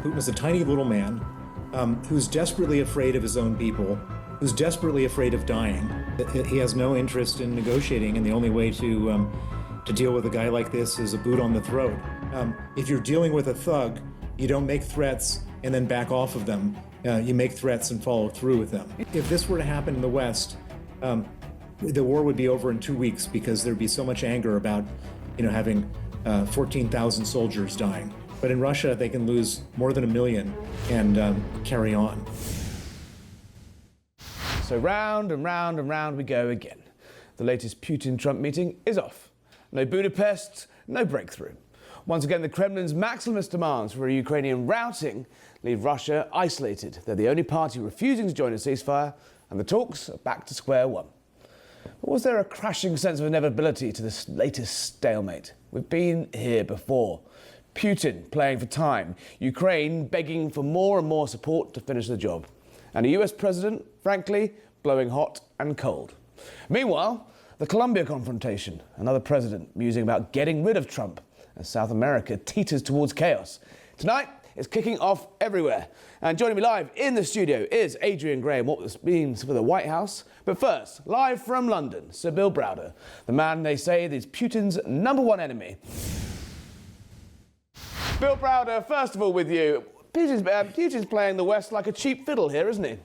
Putin is a tiny little man who's desperately afraid of his own people, who's desperately afraid of dying. He has no interest in negotiating, and the only way to deal with a guy like this is a boot on the throat. If you're dealing with a thug, you don't make threats and then back off of them. You make threats and follow through with them. If this were to happen in the West, the war would be over in 2 weeks because there'd be so much anger about, having 14,000 soldiers dying. But in Russia, they can lose more than 1 million and carry on. So round and round and round we go again. The latest Putin-Trump meeting is off. No Budapest, no breakthrough. Once again, the Kremlin's maximalist demands for a Ukrainian routing leave Russia isolated. They're the only party refusing to join a ceasefire, and the talks are back to square one. But was there a crashing sense of inevitability to this latest stalemate? We've been here before. Putin playing for time, Ukraine begging for more and more support to finish the job, and a US president, frankly, blowing hot and cold. Meanwhile, the Colombia confrontation, another president musing about getting rid of Trump as South America teeters towards chaos. Tonight, it's kicking off everywhere. And joining me live in the studio is Adrienne Gray and what this means for the White House. But first, live from London, Sir Bill Browder, the man they say is Putin's #1 enemy. Bill Browder, first of all with you. Putin's playing the West like a cheap fiddle here, isn't he?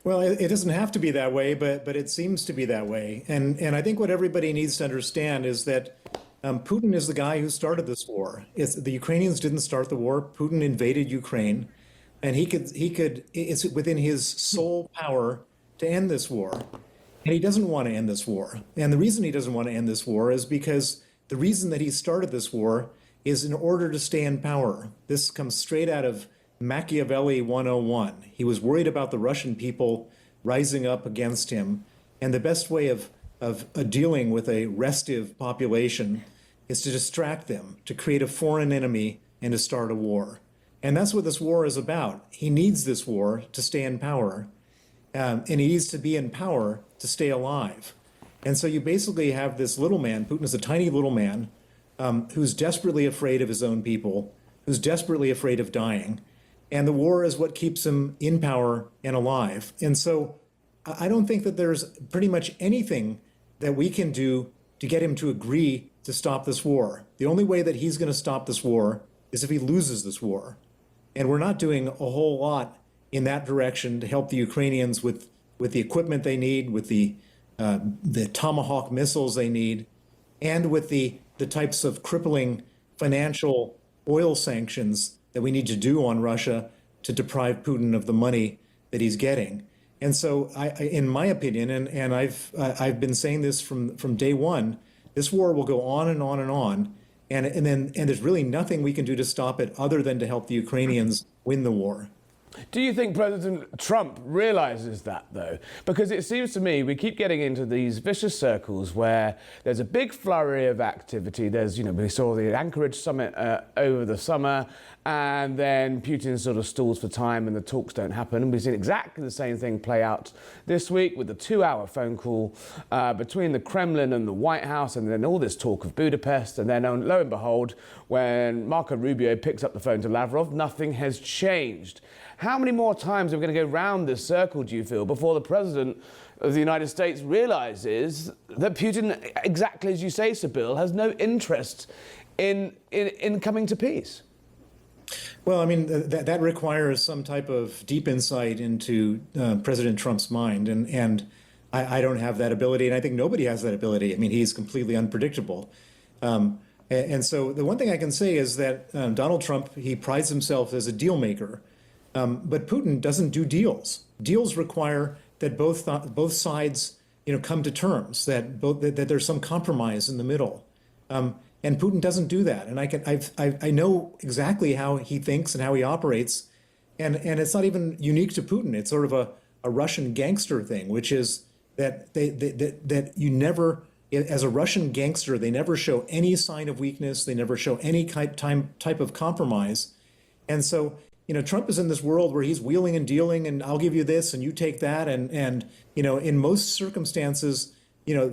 Well, it doesn't have to be that way, but it seems to be that way. And I think what everybody needs to understand is that Putin is the guy who started this war. The Ukrainians didn't start the war. Putin invaded Ukraine, and it's within his sole power to end this war. And he doesn't want to end this war. And the reason he doesn't want to end this war is because the reason that he started this war is in order to stay in power. This comes straight out of Machiavelli 101. He was worried about the Russian people rising up against him. And the best way of dealing with a restive population is to distract them, to create a foreign enemy and to start a war. And that's what this war is about. He needs this war to stay in power. And he needs to be in power to stay alive. And so you basically have this little man, Putin is a tiny little man, who's desperately afraid of his own people, who's desperately afraid of dying. And the war is what keeps him in power and alive. And so I don't think that there's pretty much anything that we can do to get him to agree to stop this war. The only way that he's going to stop this war is if he loses this war. And we're not doing a whole lot in that direction to help the Ukrainians with the equipment they need, with the Tomahawk missiles they need, and with the types of crippling financial oil sanctions that we need to do on Russia to deprive Putin of the money that he's getting. And so, in my opinion, and I've been saying this from day one, this war will go on and on and on, and there's really nothing we can do to stop it other than to help the Ukrainians win the war. Do you think President Trump realizes that, though? Because it seems to me we keep getting into these vicious circles where there's a big flurry of activity. There's, we saw the Anchorage summit over the summer, and then Putin sort of stalls for time and the talks don't happen. And we've seen exactly the same thing play out this week with the 2-hour phone call between the Kremlin and the White House, and then all this talk of Budapest. And then, lo and behold, when Marco Rubio picks up the phone to Lavrov, nothing has changed. How many more times are we going to go round this circle, do you feel, before the President of the United States realizes that Putin, exactly as you say, Sir Bill, has no interest in coming to peace? Well, I mean, that requires some type of deep insight into President Trump's mind, and I don't have that ability, and I think nobody has that ability. I mean, he's completely unpredictable. And so the one thing I can say is that Donald Trump, he prides himself as a deal maker. But Putin doesn't do deals. Deals require that both sides, come to terms, that there's some compromise in the middle, and Putin doesn't do that. And I know exactly how he thinks and how he operates, and it's not even unique to Putin. It's sort of a Russian gangster thing, which is that that you never, as a Russian gangster, they never show any sign of weakness. They never show any type of compromise, and so. Trump is in this world where he's wheeling and dealing, and I'll give you this and you take that, and in most circumstances, there's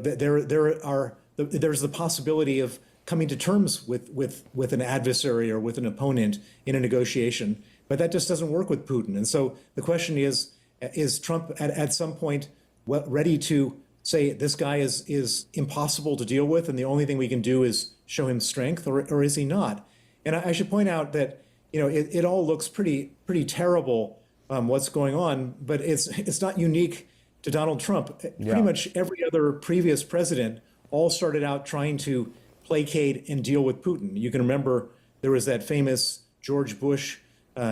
the possibility of coming to terms with an adversary or with an opponent in a negotiation. But that just doesn't work with Putin. And so the question is Trump at some point ready to say this guy is impossible to deal with, and the only thing we can do is show him strength, or is he not? And I should point out that it all looks pretty terrible what's going on, but it's not unique to Donald Trump. Yeah. Pretty much every other previous president all started out trying to placate and deal with Putin. You can remember there was that famous George Bush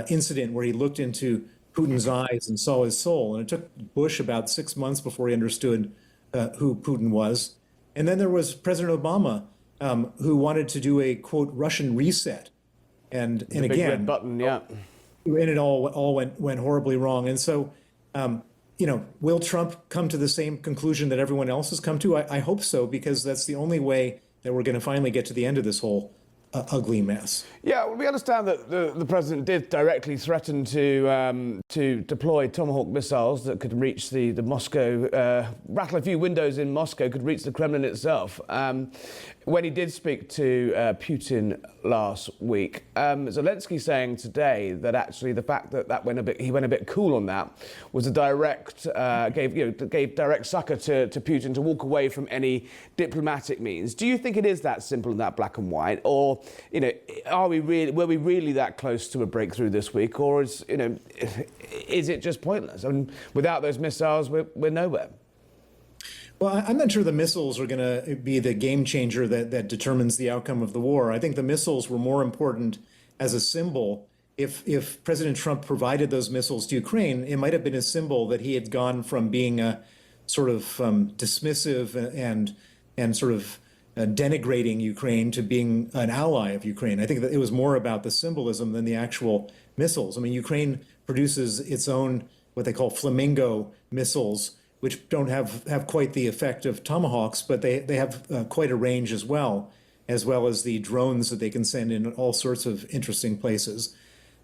incident where he looked into Putin's eyes and saw his soul. And it took Bush about 6 months before he understood who Putin was. And then there was President Obama, who wanted to do a, quote, Russian reset. And big again, red button, yeah. And it all went horribly wrong. And so, will Trump come to the same conclusion that everyone else has come to? I hope so, because that's the only way that we're going to finally get to the end of this whole ugly mess. Yeah, well, we understand that the president did directly threaten to deploy Tomahawk missiles that could reach the Moscow, rattle a few windows in Moscow, could reach the Kremlin itself. When he did speak to Putin last week, Zelensky saying today that actually the fact that he went a bit cool on that was a direct gave direct succor to Putin to walk away from any diplomatic means. Do you think it is that simple and that black and white, or were we really that close to a breakthrough this week, or is it just pointless? I mean, without those missiles, we're nowhere. Well, I'm not sure the missiles are going to be the game changer that determines the outcome of the war. I think the missiles were more important as a symbol. If President Trump provided those missiles to Ukraine, it might have been a symbol that he had gone from being a sort of dismissive and sort of denigrating Ukraine to being an ally of Ukraine. I think that it was more about the symbolism than the actual missiles. I mean, Ukraine produces its own what they call flamingo missiles, which don't have quite the effect of Tomahawks, but they have quite a range as well as the drones that they can send in all sorts of interesting places.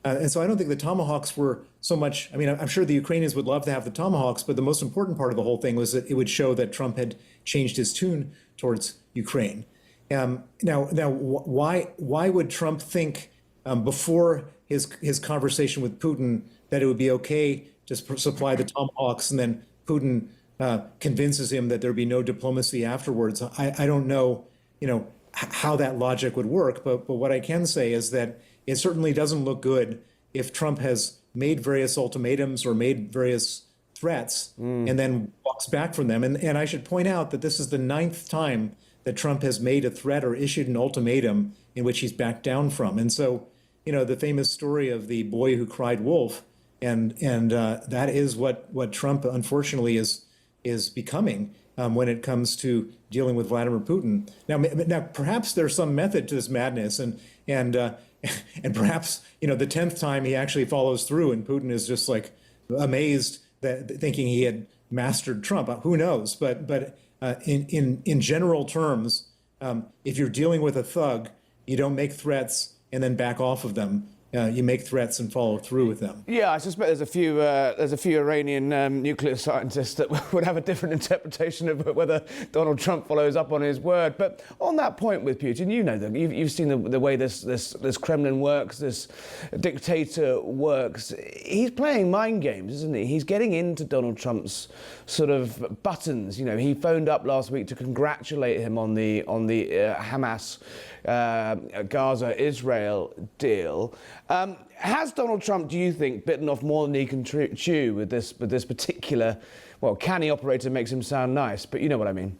And so I don't think the Tomahawks were so much, I mean, I'm sure the Ukrainians would love to have the Tomahawks, but the most important part of the whole thing was that it would show that Trump had changed his tune towards Ukraine. Now, why would Trump think before his conversation with Putin that it would be okay to supply the Tomahawks, and then Putin convinces him that there'd be no diplomacy afterwards? I don't know, how that logic would work, but what I can say is that it certainly doesn't look good if Trump has made various ultimatums or made various threats and then walks back from them. And I should point out that this is the 9th time that Trump has made a threat or issued an ultimatum in which he's backed down from. And so, the famous story of the boy who cried wolf, and that is what Trump unfortunately is becoming when it comes to dealing with Vladimir Putin. Now perhaps there's some method to this madness, and perhaps the 10th time he actually follows through, and Putin is just like amazed that thinking he had mastered Trump. Who knows? But in general terms, if you're dealing with a thug, you don't make threats and then back off of them. You make threats and follow through with them. Yeah, I suspect there's a few Iranian nuclear scientists that would have a different interpretation of whether Donald Trump follows up on his word. But on that point with Putin, that you've seen the way this Kremlin works, this dictator works. He's playing mind games, isn't he? He's getting into Donald Trump's sort of buttons. He phoned up last week to congratulate him on the Hamas Gaza-Israel deal. Has Donald Trump, do you think, bitten off more than he can chew with this particular, canny operator makes him sound nice, but you know what I mean?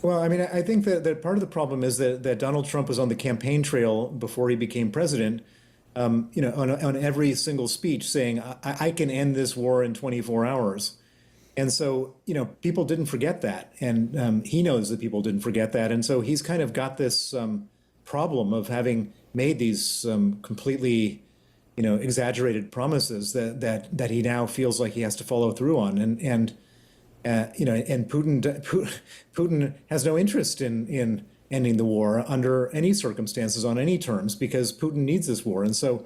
Well, I mean, I think that part of the problem is that Donald Trump was on the campaign trail before he became president, on every single speech saying, I can end this war in 24 hours. And so, people didn't forget that. And he knows that people didn't forget that. And so he's kind of got this problem of having made these completely, exaggerated promises that he now feels like he has to follow through on. And Putin has no interest in ending the war under any circumstances, on any terms, because Putin needs this war. And so,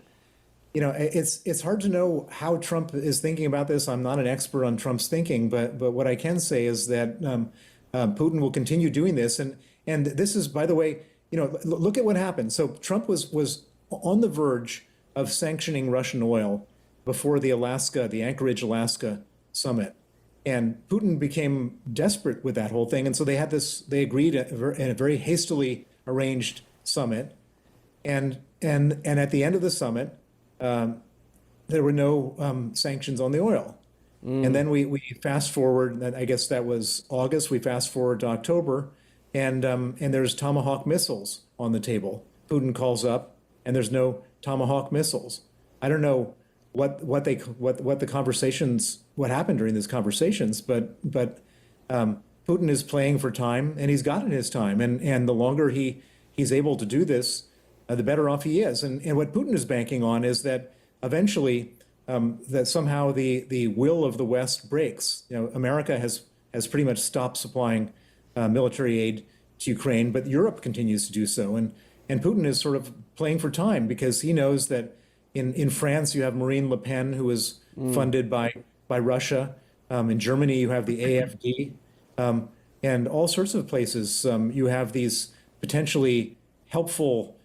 it's hard to know how Trump is thinking about this. I'm not an expert on Trump's thinking, but what I can say is that Putin will continue doing this. And this is, by the way, look at what happened. So Trump was on the verge of sanctioning Russian oil before the Anchorage, Alaska summit. And Putin became desperate with that whole thing. And so they agreed in a very hastily arranged summit. And at the end of the summit, there were no sanctions on the oil. And then we fast forward, I guess that was August, we fast forward to October, and there's Tomahawk missiles on the table. Putin calls up, and there's no Tomahawk missiles. I don't know what happened during these conversations, but Putin is playing for time, and he's gotten his time, and the longer he's able to do this, the better off he is. And what Putin is banking on is that eventually that somehow the will of the West breaks. America has pretty much stopped supplying military aid to Ukraine, but Europe continues to do so. And Putin is sort of playing for time because he knows that in France you have Marine Le Pen, who is funded by Russia. In Germany you have the AfD, and all sorts of places you have these potentially helpful,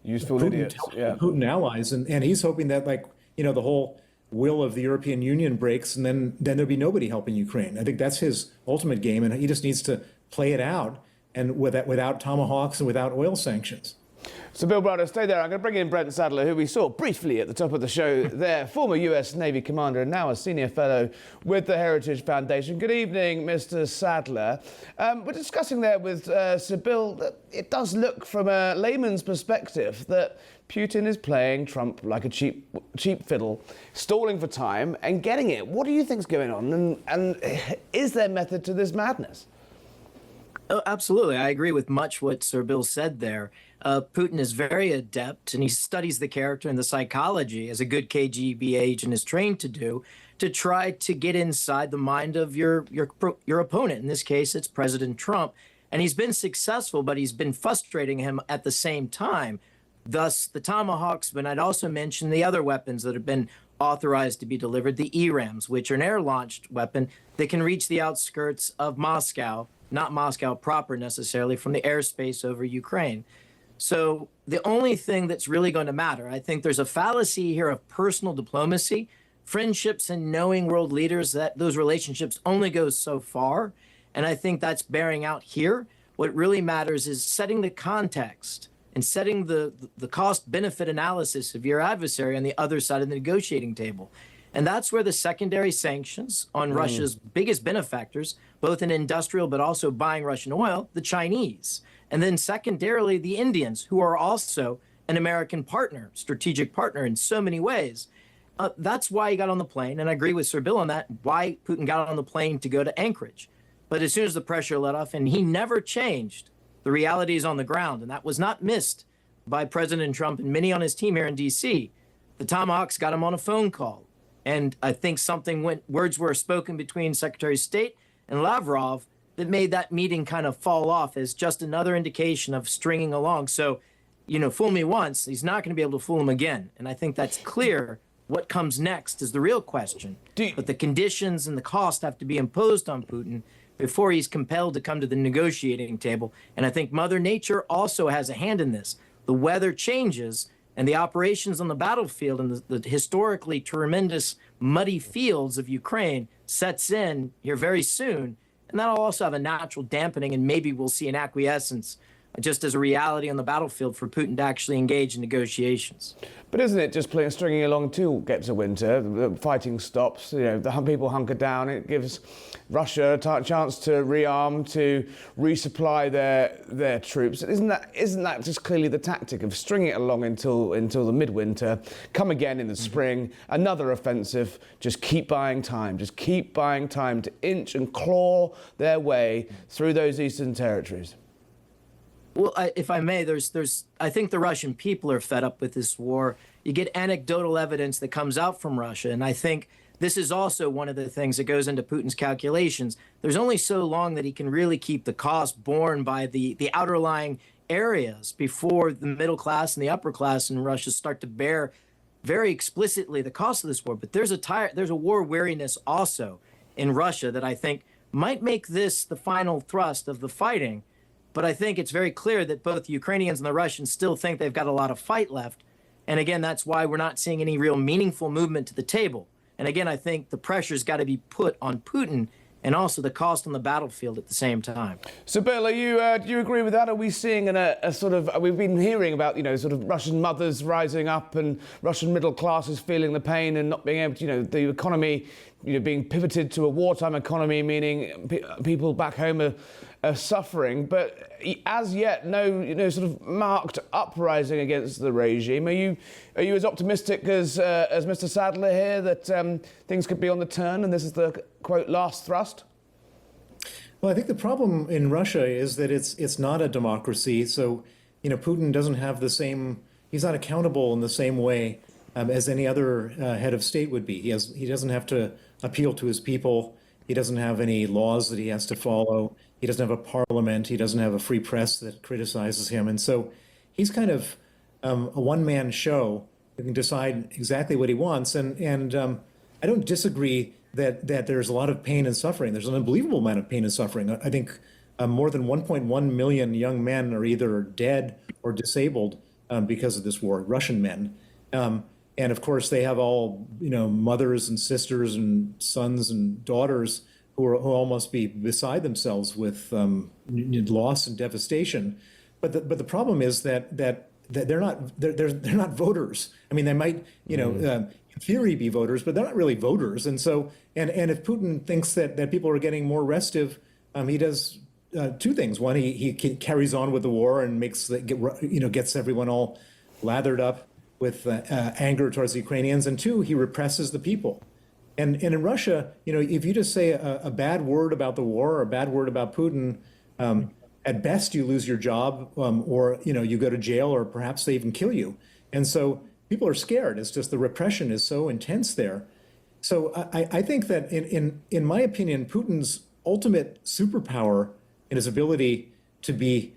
useful idiots, Putin allies, and he's hoping that the whole will of the European Union breaks, and then there'll be nobody helping Ukraine. I think that's his ultimate game, and he just needs to play it out, and without tomahawks and without oil sanctions. So Bill Browder, stay there. I'm going to bring in Brent Sadler, who we saw briefly at the top of the show there, former US Navy commander and now a senior fellow with the Heritage Foundation. Good evening, Mr. Sadler. We're discussing there with Sir Bill that it does look from a layman's perspective that Putin is playing Trump like a cheap fiddle, stalling for time and getting it. What do you think's going on? And is there method to this madness? Oh, absolutely. I agree with much what Sir Bill said there. Putin is very adept, and he studies the character and the psychology, as a good KGB agent is trained to do, to try to get inside the mind of your opponent. In this case, it's President Trump. And he's been successful, but he's been frustrating him at the same time. Thus, the Tomahawks, but I'd also mention the other weapons that have been authorized to be delivered, the ERAMs, which are an air-launched weapon that can reach the outskirts of Moscow, not Moscow proper necessarily, from the airspace over Ukraine. So the only thing that's really going to matter, I think there's a fallacy here of personal diplomacy, friendships and knowing world leaders, that those relationships only go so far. And I think that's bearing out here. What really matters is setting the context and setting the cost-benefit analysis of your adversary on the other side of the negotiating table. And that's where the secondary sanctions on Russia's biggest benefactors, both in industrial but also buying Russian oil, the Chinese. And then secondarily, the Indians, who are also an American partner, strategic partner in so many ways. That's why he got on the plane, and I agree with Sir Bill on that, why Putin got on the plane to go to Anchorage. But as soon as the pressure let off, and he never changed, the reality is on the ground, and that was not missed by President Trump and many on his team here in D.C. The Tomahawks got him on a phone call. And I think words were spoken between Secretary of State and Lavrov that made that meeting kind of fall off as just another indication of stringing along. So, fool me once, he's not going to be able to fool him again. And I think that's clear. What comes next is the real question. But the conditions and the cost have to be imposed on Putin before he's compelled to come to the negotiating table. And I think Mother Nature also has a hand in this. The weather changes, and the operations on the battlefield and the historically tremendous muddy fields of Ukraine sets in here very soon. And that'll also have a natural dampening, and maybe we'll see an acquiescence just as a reality on the battlefield for Putin to actually engage in negotiations. But isn't it just stringing along till get to winter? The fighting stops, the people hunker down. It gives Russia a chance to rearm, to resupply their troops. Isn't that just clearly the tactic of stringing it along until the midwinter, come again in the spring, another offensive, just keep buying time to inch and claw their way through those eastern territories? Well, if I may, I think the Russian people are fed up with this war. You get anecdotal evidence that comes out from Russia, and I think this is also one of the things that goes into Putin's calculations. There's only so long that he can really keep the cost borne by the outerlying areas before the middle class and the upper class in Russia start to bear very explicitly the cost of this war. But there's a war weariness also in Russia that I think might make this the final thrust of the fighting. But I think it's very clear that both the Ukrainians and the Russians still think they've got a lot of fight left. And again, that's why we're not seeing any real meaningful movement to the table. And again, I think the pressure's got to be put on Putin and also the cost on the battlefield at the same time. So, Bill, do you agree with that? Are we seeing a sort of, we've been hearing about, sort of Russian mothers rising up and Russian middle classes feeling the pain and not being able to, the economy, being pivoted to a wartime economy, meaning people back home are suffering. But as yet, no, sort of marked uprising against the regime. Are you as optimistic as Mr. Sadler here that things could be on the turn and this is the, quote, last thrust? Well, I think the problem in Russia is that it's not a democracy. So, Putin doesn't have the same, he's not accountable in the same way as any other head of state would be. He doesn't have to appeal to his people. He doesn't have any laws that he has to follow. He doesn't have a parliament. He doesn't have a free press that criticizes him. And so he's kind of a one-man show who can decide exactly what he wants. And I don't disagree that there's a lot of pain and suffering. There's an unbelievable amount of pain and suffering. I think more than 1.1 million young men are either dead or disabled because of this war, Russian men. And of course, they have all, mothers and sisters and sons and daughters who almost be beside themselves with loss and devastation. But the problem is that they're not voters. I mean, they might, in theory, be voters, but they're not really voters. And so, and if Putin thinks that people are getting more restive, he does two things. One, he carries on with the war and gets everyone all lathered up with anger towards the Ukrainians. And two, he represses the people. And in Russia, if you just say a bad word about the war or a bad word about Putin, at best you lose your job, or you go to jail, or perhaps they even kill you. And so people are scared. It's just the repression is so intense there. So I think that in my opinion, Putin's ultimate superpower in his ability to be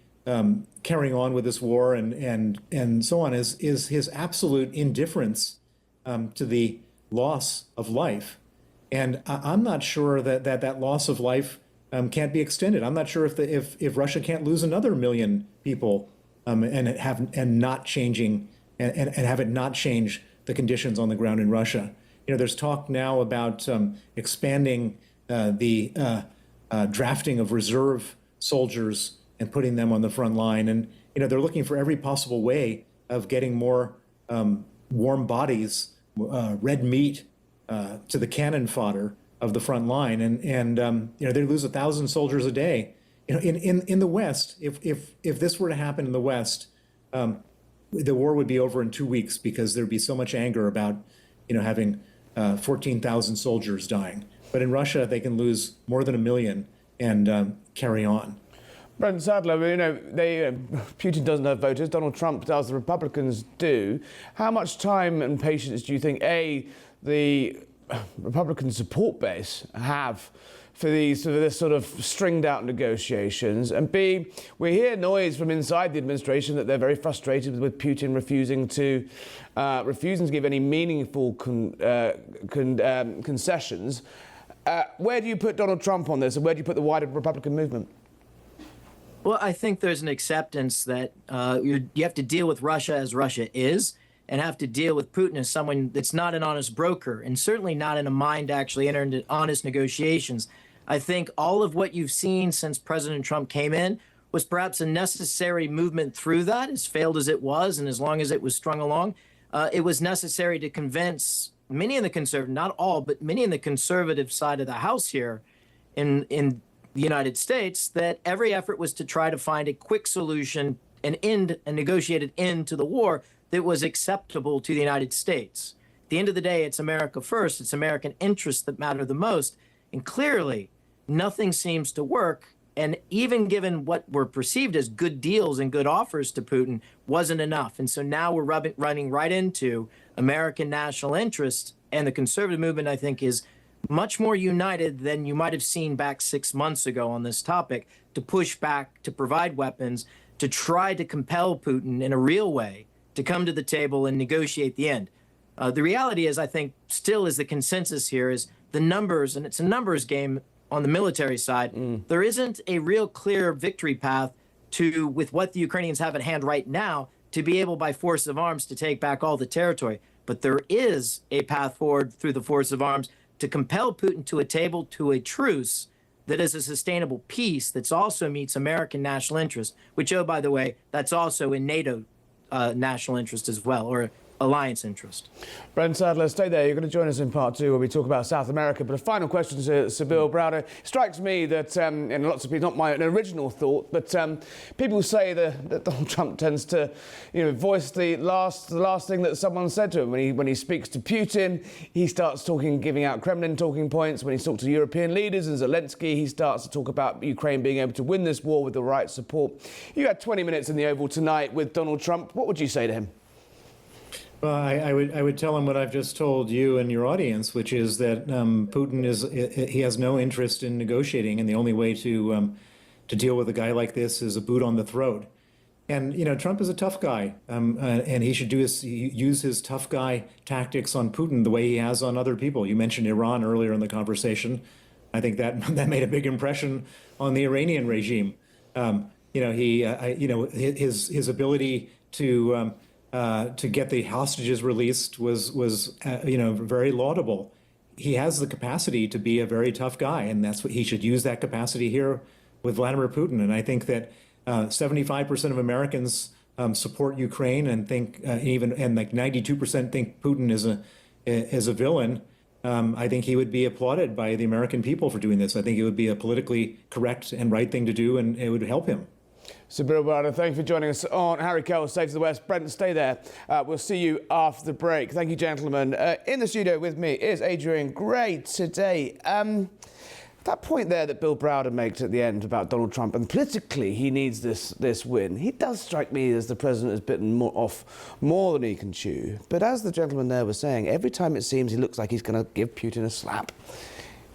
carrying on with this war and so on is his absolute indifference to the loss of life. And I'm not sure that loss of life can't be extended. I'm not sure if Russia can't lose another million people and have it not change the conditions on the ground in Russia. There's talk now about expanding the drafting of reserve soldiers and putting them on the front line. And, they're looking for every possible way of getting more warm bodies, red meat to the cannon fodder of the front line. And they lose 1,000 soldiers a day. In the West, if this were to happen in the West, the war would be over in 2 weeks because there'd be so much anger about, having 14,000 soldiers dying. But in Russia, they can lose more than 1 million and carry on. Brent Sadler, Putin doesn't have voters, Donald Trump does, the Republicans do. How much time and patience do you think, A, the Republican support base have for this sort of stringed out negotiations, and B, we hear noise from inside the administration that they're very frustrated with Putin refusing to give any meaningful concessions. Where do you put Donald Trump on this, and where do you put the wider Republican movement? Well, I think there's an acceptance that you have to deal with Russia as Russia is, and have to deal with Putin as someone that's not an honest broker, and certainly not in a mind to actually enter into honest negotiations. I think all of what you've seen since President Trump came in was perhaps a necessary movement through that, as failed as it was, and as long as it was strung along. It was necessary to convince many in the conservative, not all, but many in the conservative side of the House here in the United States, that every effort was to try to find a quick solution, a negotiated end to the war that was acceptable to the United States. At the end of the day, it's America first. It's American interests that matter the most. And clearly, nothing seems to work. And even given what were perceived as good deals and good offers to Putin, wasn't enough. And so now we're running right into American national interests. And the conservative movement, I think, is much more united than you might have seen back 6 months ago on this topic, to push back, to provide weapons, to try to compel Putin in a real way to come to the table and negotiate the end. The reality is, I think, still is the consensus here is the numbers, and it's a numbers game on the military side. There isn't a real clear victory path to, with what the Ukrainians have at hand right now, to be able by force of arms to take back all the territory. But there is a path forward through the force of arms to compel Putin to a table, to a truce that is a sustainable peace that also meets American national interest, which, oh, by the way, that's also in NATO national interest as well, or alliance interest. Brent Sadler, stay there. You're going to join us in part two where we talk about South America. But a final question to Sir Bill Browder. It strikes me that, and lots of people, not my original thought, but people say that Donald Trump tends to, voice the last thing that someone said to him. When he speaks to Putin, he starts giving out Kremlin talking points. When he talks to European leaders and Zelensky, he starts to talk about Ukraine being able to win this war with the right support. You had 20 minutes in the Oval tonight with Donald Trump. What would you say to him? Well, I would tell him what I've just told you and your audience, which is that Putin he has no interest in negotiating, and the only way to deal with a guy like this is a boot on the throat. And Trump is a tough guy, and he should use his tough guy tactics on Putin the way he has on other people. You mentioned Iran earlier in the conversation. I think that made a big impression on the Iranian regime. His ability to get the hostages released was very laudable. He has the capacity to be a very tough guy, and that's what he should use that capacity here with Vladimir Putin. And I think that 75% of Americans support Ukraine and think and like 92% think Putin is a villain. I think he would be applauded by the American people for doing this. I think it would be a politically correct and right thing to do, and it would help him. Sir Bill Browder, thank you for joining us on Harry Kells, Safe to the West. Brent, stay there. We'll see you after the break. Thank you, gentlemen. In the studio with me is Adrienne Gray today. That point there that Bill Browder makes at the end about Donald Trump, and politically he needs this win. He does strike me as the president has bitten off more than he can chew. But as the gentleman there was saying, every time it seems he looks like he's going to give Putin a slap,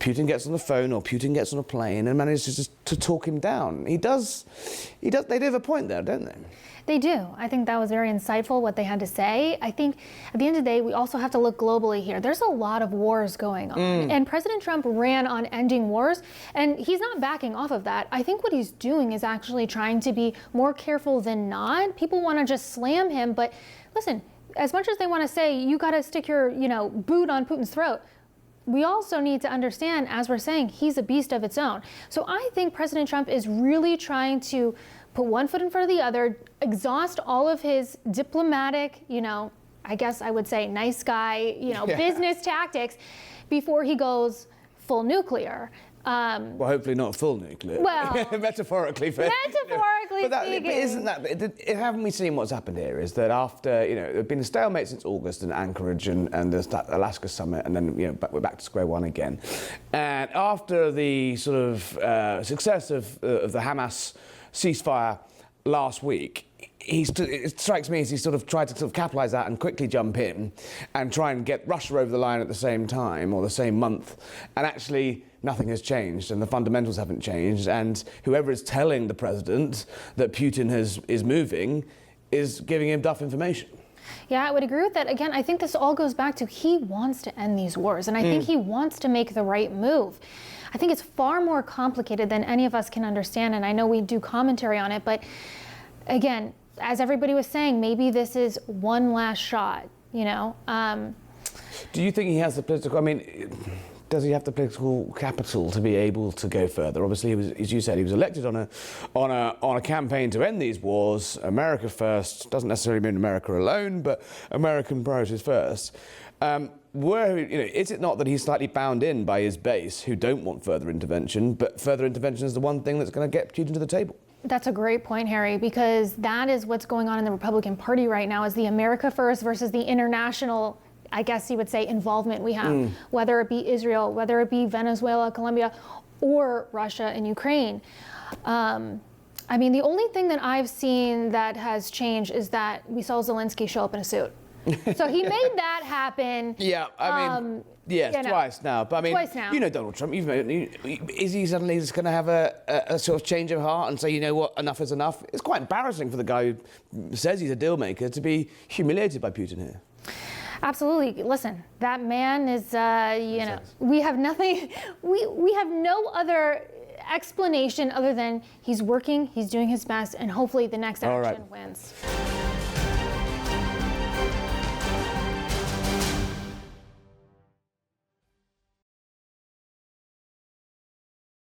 Putin gets on the phone or Putin gets on a plane and manages to talk him down. They do have a point there, don't they? They do. I think that was very insightful, what they had to say. I think at the end of the day, we also have to look globally here. There's a lot of wars going on. And President Trump ran on ending wars, and he's not backing off of that. I think what he's doing is actually trying to be more careful than not. People want to just slam him, but listen, as much as they want to say, you got to stick your, boot on Putin's throat, we also need to understand, as we're saying, he's a beast of its own. So I think President Trump is really trying to put one foot in front of the other, exhaust all of his diplomatic, I guess I would say nice guy, business tactics before he goes full nuclear. Well, hopefully not full nuclear. Well, metaphorically speaking. But isn't that? Haven't we seen what's happened here? Is that after there's been a stalemate since August in Anchorage and there's that Alaska summit, and then we're back to square one again. And after the sort of success of the Hamas ceasefire last week, it strikes me as he sort of tried to capitalise that and quickly jump in and try and get Russia over the line at the same time or the same month. And actually, nothing has changed and the fundamentals haven't changed. And whoever is telling the president that Putin is moving is giving him duff information. Yeah, I would agree with that. Again, I think this all goes back to he wants to end these wars, and I think he wants to make the right move. I think it's far more complicated than any of us can understand, and I know we do commentary on it, but again, as everybody was saying, maybe this is one last shot, Do you think he has the political, does he have the political capital to be able to go further? Obviously, he was, as you said, he was elected on a campaign to end these wars. America first doesn't necessarily mean America alone, but American priorities first. Is it not that he's slightly bound in by his base, who don't want further intervention, but further intervention is the one thing that's going to get Putin to the table? That's a great point, Harry, because that is what's going on in the Republican Party right now, is the America first versus the international, I guess you would say, involvement we have, whether it be Israel, whether it be Venezuela, Colombia, or Russia and Ukraine. The only thing that I've seen that has changed is that we saw Zelensky show up in a suit. So he made that happen. Yeah, yes, twice now. But twice now. Donald Trump, is he suddenly just going to have a sort of change of heart and say, you know what, enough is enough? It's quite embarrassing for the guy who says he's a deal maker to be humiliated by Putin here. Absolutely. Listen, that man is, we have nothing, we have no other explanation other than he's working, he's doing his best, and hopefully the next All action right. wins.